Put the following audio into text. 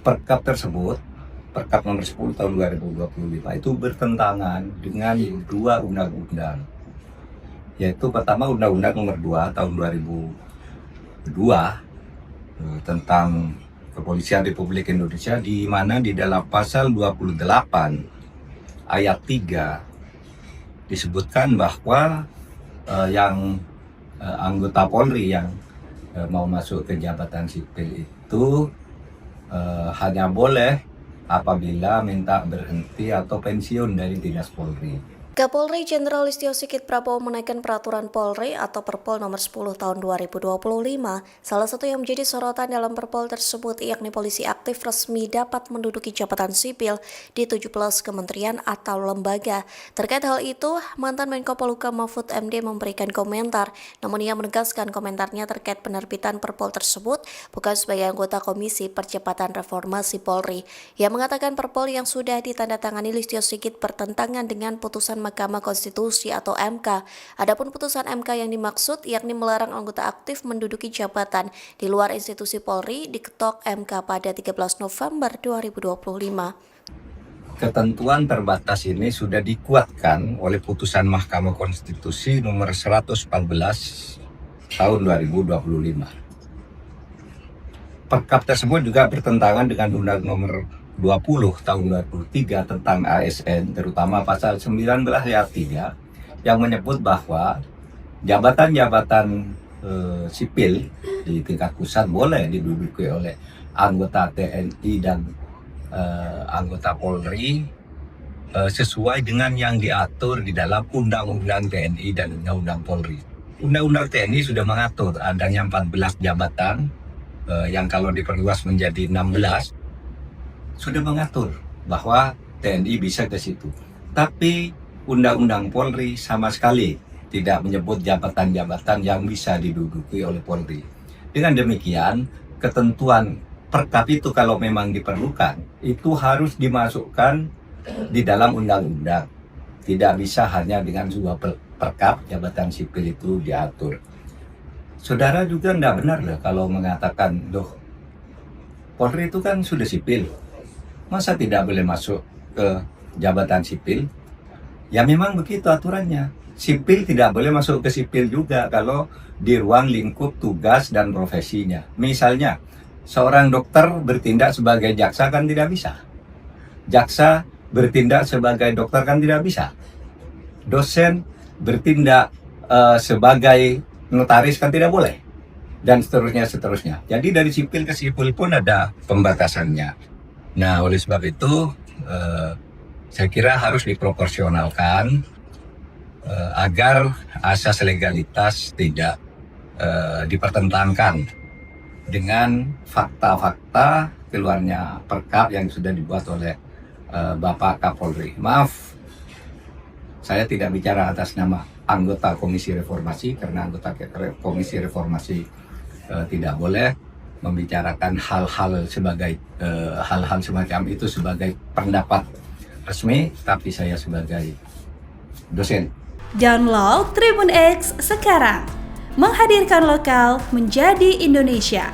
Perkap tersebut, Perkap nomor 10 tahun 2025 itu bertentangan dengan dua undang-undang, yaitu pertama Undang-Undang nomor 2 tahun 2002 tentang Kepolisian Republik Indonesia, di mana di dalam pasal 28 ayat 3 disebutkan bahwa anggota Polri yang mau masuk ke jabatan sipil itu hanya boleh apabila minta berhenti atau pensiun dari dinas Polri. Kapolri Jenderal Listio Sigit Prabowo menaikkan peraturan Polri atau Perpol nomor 10 tahun 2025. Salah satu yang menjadi sorotan dalam Perpol tersebut yakni polisi aktif resmi dapat menduduki jabatan sipil di 17 kementerian atau lembaga. Terkait hal itu, mantan Menko Polhukam Mahfud MD memberikan komentar, namun ia menegaskan komentarnya terkait penerbitan Perpol tersebut bukan sebagai anggota Komisi Percepatan Reformasi Polri. Ia mengatakan Perpol yang sudah ditandatangani Listio Sigit bertentangan dengan putusan Mahkamah Konstitusi atau MK. Adapun putusan MK yang dimaksud yakni melarang anggota aktif menduduki jabatan di luar institusi Polri diketok MK pada 13 November 2025. Ketentuan terbatas ini sudah dikuatkan oleh putusan Mahkamah Konstitusi nomor 114 tahun 2025. Perkap tersebut juga bertentangan dengan Undang nomor 20 tahun 2003 tentang ASN, terutama pasal 19 ayat 3 yang menyebut bahwa jabatan-jabatan sipil di tingkat pusat boleh diduduki oleh anggota TNI dan anggota Polri sesuai dengan yang diatur di dalam Undang-Undang TNI dan Undang-Undang Polri. Undang-Undang TNI sudah mengatur adanya 14 jabatan yang kalau diperluas menjadi 16 sudah mengatur bahwa TNI bisa ke situ. Tapi Undang-Undang Polri sama sekali tidak menyebut jabatan-jabatan yang bisa diduduki oleh Polri. Dengan demikian, ketentuan Perkap itu kalau memang diperlukan, itu harus dimasukkan di dalam undang-undang. Tidak bisa hanya dengan sebuah Perkap jabatan sipil itu diatur. Saudara juga tidak benar loh kalau mengatakan, Polri itu kan sudah sipil, masa tidak boleh masuk ke jabatan sipil? Ya memang begitu aturannya. Sipil tidak boleh masuk ke sipil juga kalau di ruang lingkup tugas dan profesinya. Misalnya, seorang dokter bertindak sebagai jaksa kan tidak bisa. Jaksa bertindak sebagai dokter kan tidak bisa. Dosen bertindak sebagai notaris kan tidak boleh. Dan seterusnya. Jadi dari sipil ke sipil pun ada pembatasannya. Nah, oleh sebab itu, saya kira harus diproporsionalkan agar asas legalitas tidak dipertentangkan dengan fakta-fakta keluarnya Perkap yang sudah dibuat oleh Bapak Kapolri. Maaf, saya tidak bicara atas nama anggota Komisi Reformasi, karena anggota Komisi Reformasi tidak boleh membicarakan hal-hal semacam itu sebagai pendapat resmi, tapi saya sebagai dosen. Download Tribun X sekarang, menghadirkan lokal menjadi Indonesia.